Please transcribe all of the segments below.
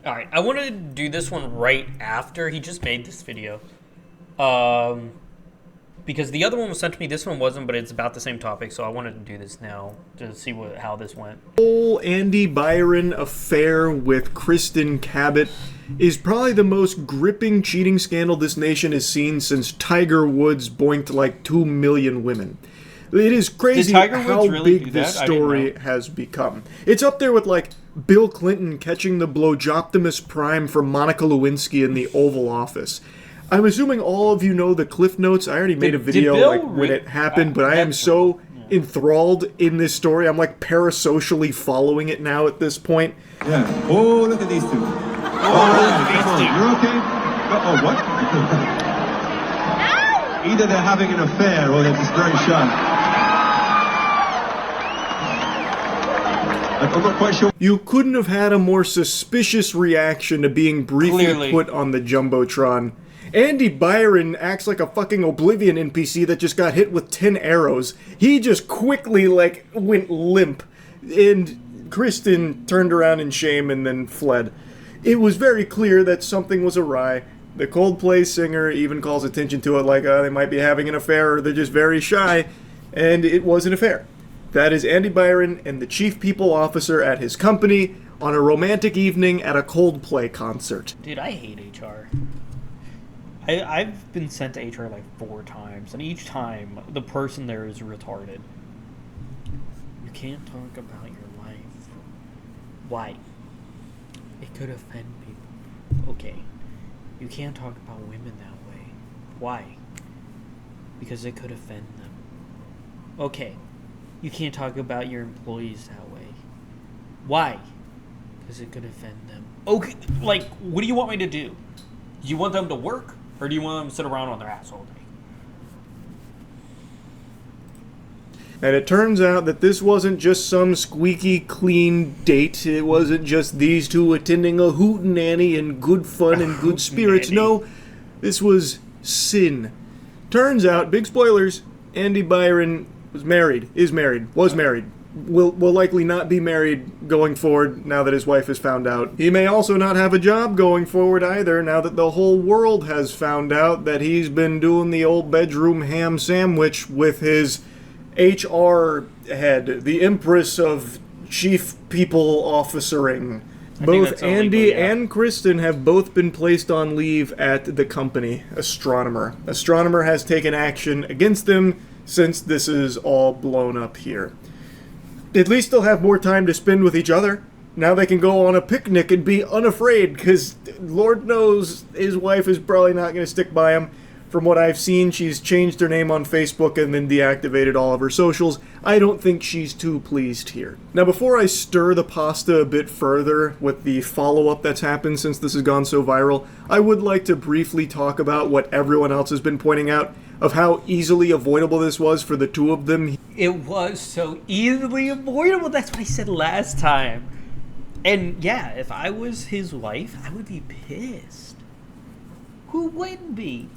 Alright, I wanted to do this one right after he just made this video. Because the other one was sent to me, this one wasn't, but it's about the same topic, so I wanted to do this now to see how this went. Whole Andy Byron affair with Kristen Cabot is probably the most gripping cheating scandal this nation has seen since Tiger Woods boinked like 2 million women. It is crazy how big this story has become. It's up there with like Bill Clinton catching the Blowjoptimus Prime from Monica Lewinsky in the Oval Office. I'm assuming all of you know the Cliff Notes. I already made a video when it happened, but I am so enthralled in this story. I'm like parasocially following it now at this point. Yeah. Oh, look at these two. You're okay? Oh, what? Either they're having an affair or they're just very shy. I'm not quite sure. You couldn't have had a more suspicious reaction to being briefly put on the Jumbotron. Andy Byron acts like a fucking Oblivion NPC that just got hit with 10 arrows. He just quickly, like, went limp. And Kristen turned around in shame and then fled. It was very clear that something was awry. The Coldplay singer even calls attention to it like they might be having an affair or they're just very shy. And it was an affair. That is Andy Byron and the chief people officer at his company on a romantic evening at a Coldplay concert. Dude, I hate HR. I've been sent to HR like 4 times, and each time the person there is retarded. You can't talk about your life. Why? It could offend people. Okay. You can't talk about women that way. Why? Because it could offend them. Okay. You can't talk about your employees that way. Why? Because it could offend them. Okay, like, what do you want me to do? Do you want them to work? Or do you want them to sit around on their ass all day? And it turns out that this wasn't just some squeaky clean date. It wasn't just these two attending a hootenanny and good fun and good spirits. No, this was sin. Turns out, big spoilers, Andy Byron was married, will likely not be married going forward now that his wife has found out. He may also not have a job going forward either now that the whole world has found out that he's been doing the old bedroom ham sandwich with his HR head, the Empress of Chief People Officering. Both Andy and Kristen have both been placed on leave at the company, Astronomer. Astronomer has taken action against them since this is all blown up here. At least they'll have more time to spend with each other. Now they can go on a picnic and be unafraid, because Lord knows his wife is probably not going to stick by him. From what I've seen, she's changed her name on Facebook and then deactivated all of her socials. I don't think she's too pleased here. Now, before I stir the pasta a bit further with the follow-up that's happened since this has gone so viral, I would like to briefly talk about what everyone else has been pointing out of how easily avoidable this was for the two of them. It was so easily avoidable. That's what I said last time. And yeah, if I was his wife, I would be pissed. Who wouldn't be?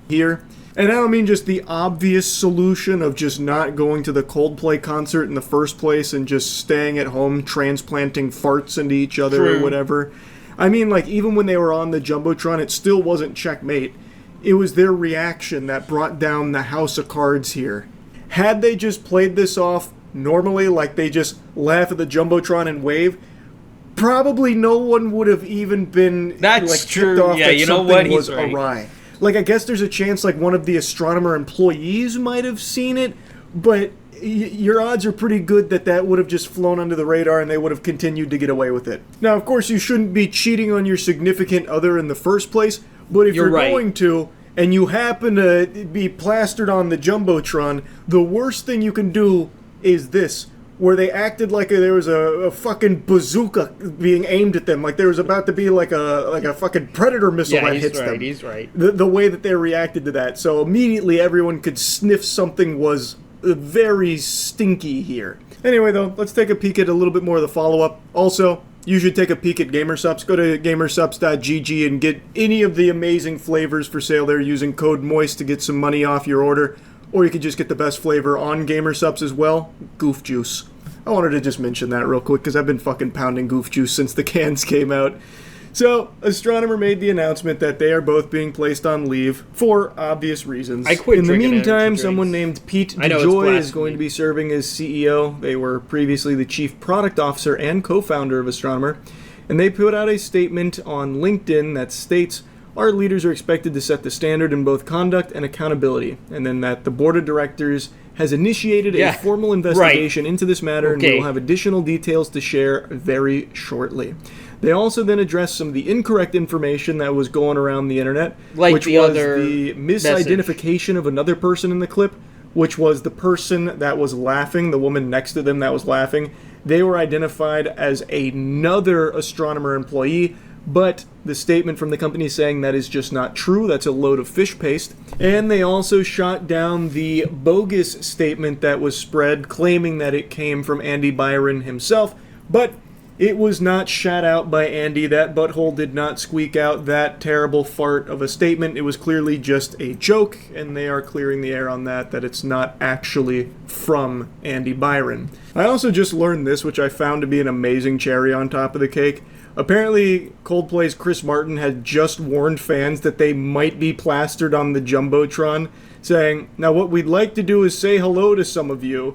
Here. And I don't mean just the obvious solution of just not going to the Coldplay concert in the first place and just staying at home transplanting farts into each other or whatever. I mean, like, even when they were on the Jumbotron, it still wasn't checkmate. It was their reaction that brought down the house of cards here. Had they just played this off normally, like they just laugh at the Jumbotron and wave, probably no one would have even been tipped off that something was awry. Like, I guess there's a chance, like, one of the Astronomer employees might have seen it, but your odds are pretty good that that would have just flown under the radar and they would have continued to get away with it. Now, of course, you shouldn't be cheating on your significant other in the first place, but if you're going to, and you happen to be plastered on the Jumbotron, the worst thing you can do is this, where they acted like there was a fucking bazooka being aimed at them, like there was about to be like a fucking predator missile that hits them. He's right. The way that they reacted to that. So immediately everyone could sniff something was very stinky here. Anyway, though, let's take a peek at a little bit more of the follow-up. Also, you should take a peek at GamerSups. Go to gamersups.gg and get any of the amazing flavors for sale there using code MOIST to get some money off your order. Or you could just get the best flavor on GamerSups as well, Goof Juice. I wanted to just mention that real quick because I've been fucking pounding Goof Juice since the cans came out. So, Astronomer made the announcement that they are both being placed on leave for obvious reasons. I quit In the drinking meantime, energy someone drinks. named Pete I know, it's DeJoy is blasphemy. going to be serving as CEO. They were previously the chief product officer and co-founder of Astronomer, and they put out a statement on LinkedIn that states, "Our leaders are expected to set the standard in both conduct and accountability," and then that the board of directors has initiated a formal investigation into this matter, and we will have additional details to share very shortly. They also then addressed some of the incorrect information that was going around the internet, which was the misidentification of another person in the clip, which was the person that was laughing, the woman next to them that was laughing. They were identified as another Astronomer employee, but the statement from the company saying that is just not true. That's a load of fish paste. And they also shot down the bogus statement that was spread claiming that it came from Andy Byron himself, but it was not shot out by Andy. That butthole did not squeak out that terrible fart of a statement. It was clearly just a joke, and they are clearing the air on that it's not actually from Andy Byron. I also just learned this, which I found to be an amazing cherry on top of the cake. Apparently, Coldplay's Chris Martin had just warned fans that they might be plastered on the Jumbotron, saying, "Now what we'd like to do is say hello to some of you."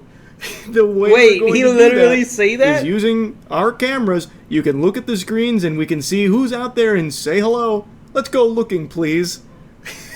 The way Wait, he literally say that? is using our cameras. You can look at the screens and we can see who's out there and say hello. Let's go looking, please.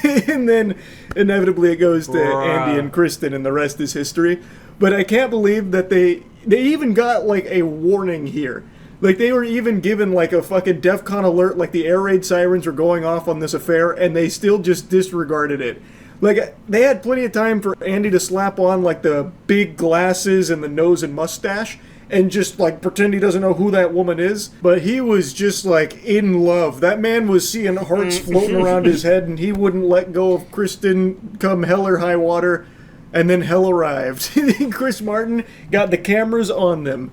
And then inevitably it goes to Andy and Kristen, and the rest is history. But I can't believe that they even got like a warning here. Like, they were even given like a fucking DEFCON alert, like the air raid sirens were going off on this affair, and they still just disregarded it. Like, they had plenty of time for Andy to slap on, like, the big glasses and the nose and mustache and just, like, pretend he doesn't know who that woman is. But he was just, like, in love. That man was seeing hearts floating around his head, and he wouldn't let go of Kristen come hell or high water. And then hell arrived. Chris Martin got the cameras on them,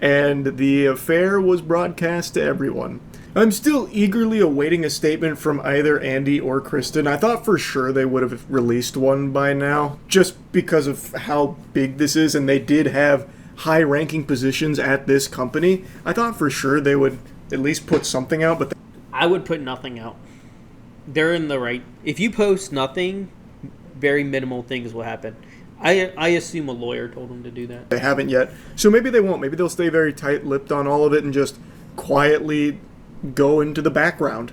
and the affair was broadcast to everyone. I'm still eagerly awaiting a statement from either Andy or Kristen. I thought for sure they would have released one by now, just because of how big this is, and they did have high-ranking positions at this company. I thought for sure they would at least put something out, but I would put nothing out. They're in the right. If you post nothing, very minimal things will happen. I assume a lawyer told them to do that. they haven't yet. So maybe they won't. Maybe they'll stay very tight-lipped on all of it and just quietly go into the background,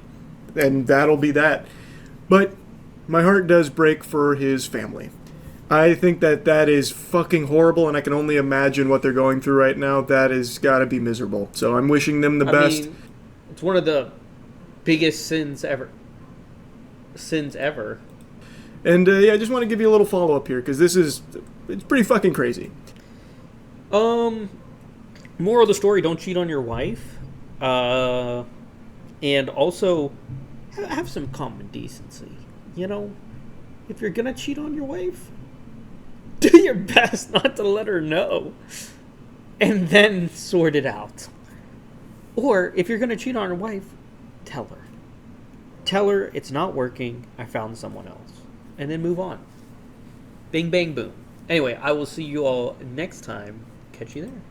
and that'll be that. But my heart does break for his family. I think that is fucking horrible, and I can only imagine what they're going through right now. That has got to be miserable. So I'm wishing them the best. I mean, it's one of the biggest sins ever. And yeah, I just want to give you a little follow-up here, because it's pretty fucking crazy. Moral of the story, don't cheat on your wife. And also, have some common decency. You know, if you're gonna cheat on your wife, do your best not to let her know. And then sort it out. Or, if you're gonna cheat on your wife, tell her. Tell her it's not working, I found someone else. And then move on. Bing, bang, boom. Anyway, I will see you all next time. Catch you there.